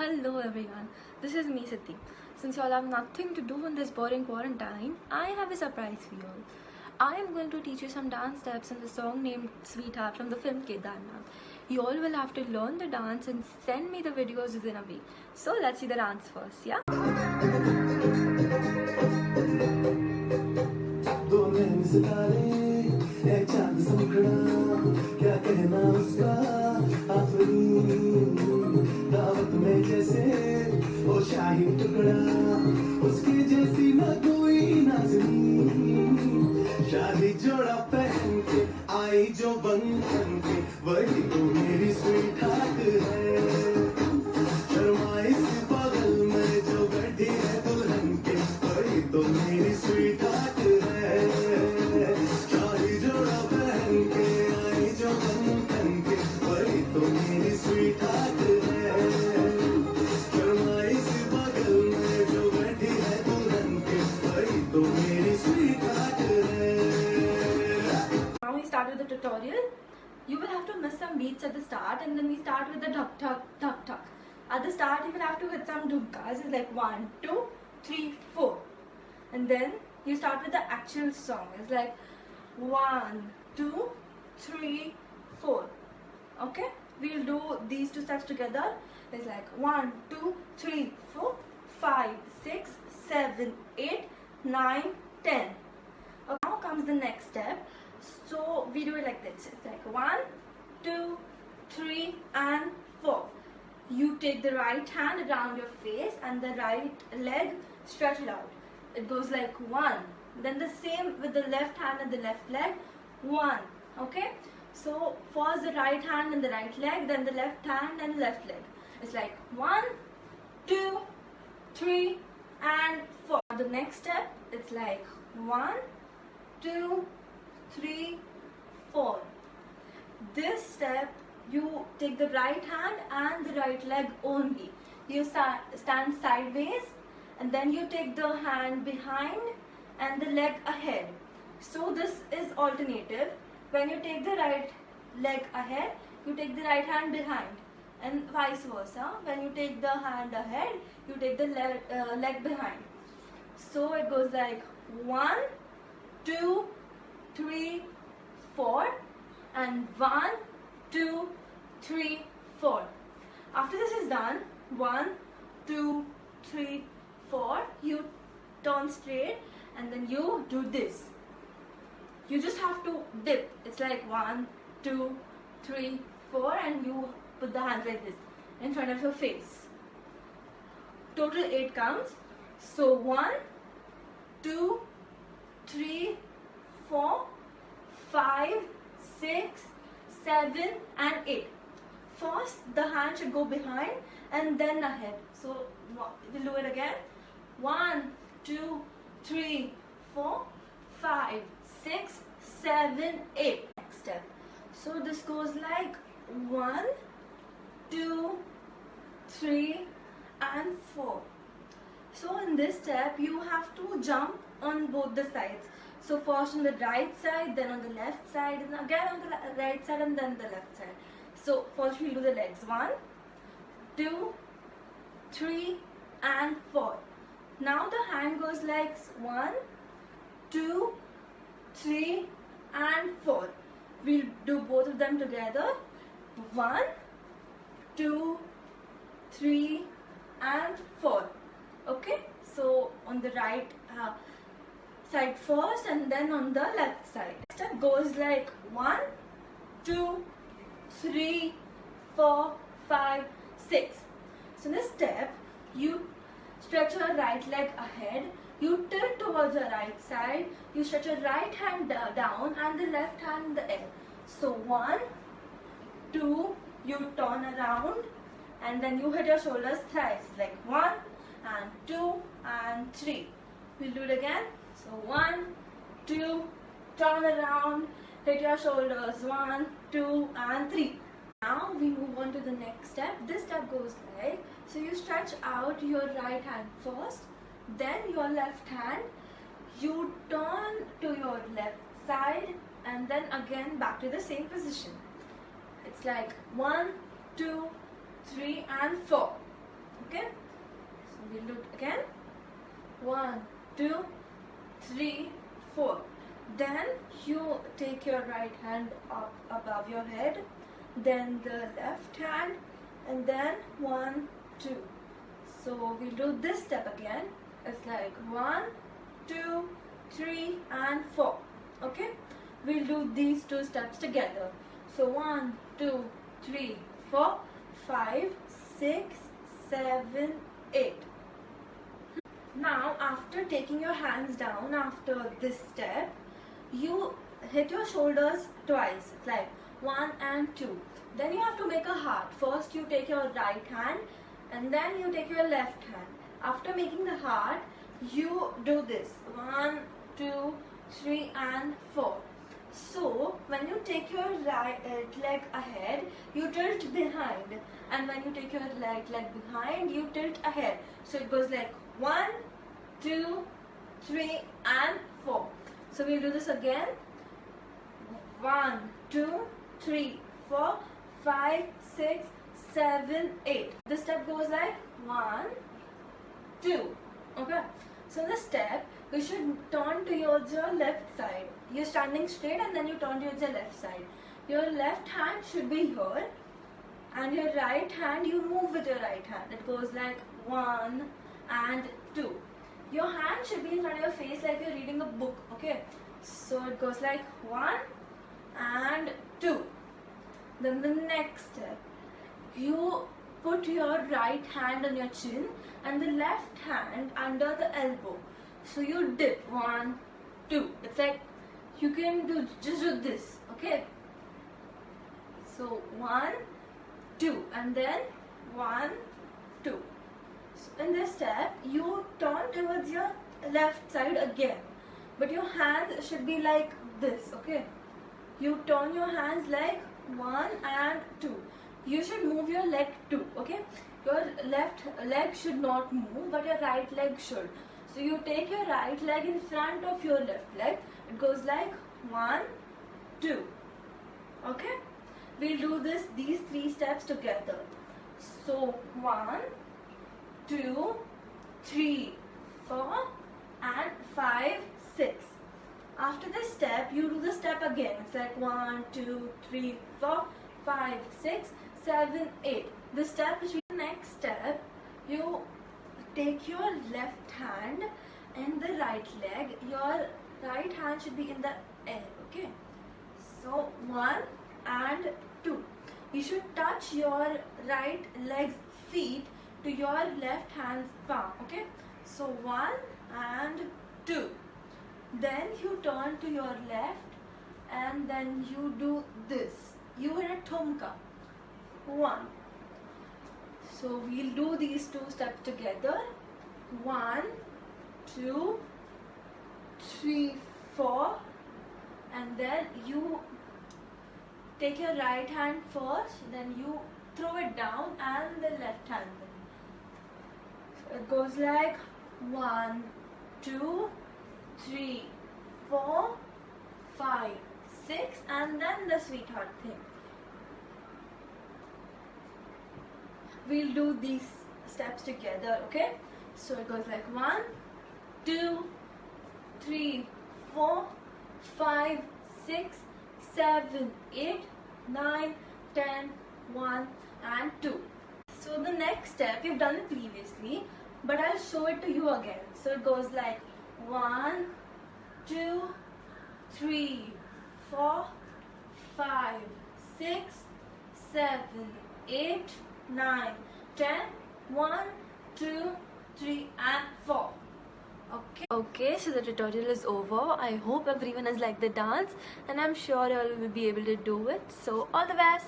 Hello everyone, this is me Siddhi. Since y'all have nothing to do in this boring quarantine, I have a surprise for y'all. I am going to teach you some dance steps in the song named Sweetheart from the film Kedarnath. Y'all will have to learn the dance and send me the videos within a week. So let's see the dance first, yeah? चांद सा मुखड़ा क्या कहना उसका दावत में जैसे वो शाही टुकड़ा उसकी जैसी ना कोई नाज़नीं शादी जोड़ा पहन के आई जो बंधन के वही तो मेरी स्वीट हार्ट है शर्मा इस पागल में जो बैठी है दुल्हन के वही तो मेरी स्वीट हार्ट है शादी जोड़ा पहन के आई जो बंधन के वही तो मेरी स्वीट हार्ट है शर्मा इस पागल में जो बैठी है दुल्हन के वही तो मेरी स्वीट हार्ट है. Now we start with the tutorial. You will have to miss some beats at the start, and then we start with the dhak dhak dhak dhak. At the start, you will have to hit some dhumkas. It's like 1, 2, 3, 4, and then you start with the actual song. It's like 1, 2, 3, 4. Okay, we'll do these two steps together. It's like 1, 2, 3, 4, 5, 6, 7, 8, 9, 10. Okay, now comes the next step. So we do it like this. It's like 1, 2, 3, and 4. You take the right hand around your face and the right leg stretch it out. It goes like 1. Then the same with the left hand and the left leg. 1. Okay. So first the right hand and the right leg, then the left hand and left leg. It's like 1, 2, 3, and 4. The next step, it's like 1, 2, 3, 4. This step, you take the right hand and the right leg only. You stand sideways and then you take the hand behind and the leg ahead. So this is alternative. When you take the right leg ahead, you take the right hand behind, and vice versa. When you take the hand ahead, you take the leg behind. So it goes like 1, 2, 3, 4, and 1, 2, 3, 4. After this is done, 1, 2, 3, 4, you turn straight and then you do this. You just have to dip. It's like 1, 2, 3, 4, and you put the hands like this in front of your face. Total 8 counts. So 1, 2, 3, 4, 5, 6, 7, and 8. First, the hand should go behind and then ahead. So we'll do it again. 1, 2, 3, 4, 5, 6, 7, 8. Next step. So this goes like 1, 2, 3, and 4. So in this step, you have to jump on both the sides. So first on the right side, then on the left side, and again on the right side, and then the left side. So first we'll do the legs. 1, 2, 3, and 4. Now the hand goes like 1, 2, 3, and 4. We'll do both of them together. 1, 2, 3, and 4. Okay, so on the right side first and then on the left side. Step goes like 1, 2, 3, 4, 5, 6. So in this step, you stretch your right leg ahead, you tilt towards the right side, you stretch your right hand down and the left hand in the air. So 1, 2, you turn around and then you hit your shoulders thrice, like 1 and 2 and 3. We'll do it again. So 1, 2, turn around, hit your shoulders, 1, 2, and 3. Now we move on to the next step. This step goes like, so you stretch out your right hand first, then your left hand, you turn to your left side and then again back to the same position. It's like 1, 2, 3 and 4. we'll do it again. 1, 2, 3, 4. Then you take your right hand up above your head, then the left hand, and then 1, 2. So we'll do this step again. It's like 1, 2, 3, and 4. Okay, we'll do these two steps together. So 1, 2, 3, 4, 5, 6, 7, 8. Now after taking your hands down after this step, you hit your shoulders twice, like 1 and 2. Then you have to make a heart. First you take your right hand and then you take your left hand. After making the heart, you do this 1, 2, 3 and 4. So when you take your right leg ahead, you tilt behind, and when you take your right leg behind, you tilt ahead. So it goes like 1, 2, 3 and 4. So we'll do this again. 1, 2, 3, 4, 5, 6, 7, 8. This step goes like 1, 2. Okay. So in this step, you should turn towards your left side. You're standing straight and then you turn towards your left side. Your left hand should be here, and your right hand, you move with your right hand. It goes like 1 and 2. Your hand should be in front of your face like you're reading a book. Okay. So it goes like 1 and 2. Then the next step, you put your right hand on your chin and the left hand under the elbow. So you dip 1, 2. It's like you can just do this. Okay. So 1, 2, and then 1, 2. So in this step, you turn towards your left side again, but your hands should be like this. Okay. You turn your hands like 1 and 2. You should move your leg too. Okay. Your left leg should not move, but your right leg should. So you take your right leg in front of your left leg. It goes like 1, 2. Okay. We'll do these 3 steps together. So 1, 2, 3, 4 and 5, 6. After this step, you do the step again. It's like 1, 2, 3, 4, 5, 6, 7, 8. The step is the next step. You take your left hand and the right leg. Your right hand should be in the air. Okay. So 1 and 2. You should touch your right leg's feet to your left hand's palm. Okay. So 1 and 2. Then you turn to your left and then you do this. You hit a thumka. 1. So we'll do these 2 steps together. 1, 2, 3, 4, and then you take your right hand first, then you throw it down, and the left hand. So it goes like 1, 2, 3, 4, 5, 6, and then the sweetheart thing. We'll do these steps together. Okay. So it goes like 1, 2, 3, 4, 5, 6, 7, 8, 9, 10, 1 and 2. So the next step, you've done it previously, but I'll show it to you again. So it goes like 1, 2, 3, 4, 5, 6, 7, 8, 9, 10, 1, 2, 3 and 4. Okay, so the tutorial is over. I hope everyone has liked the dance and I'm sure you all will be able to do it. So all the best.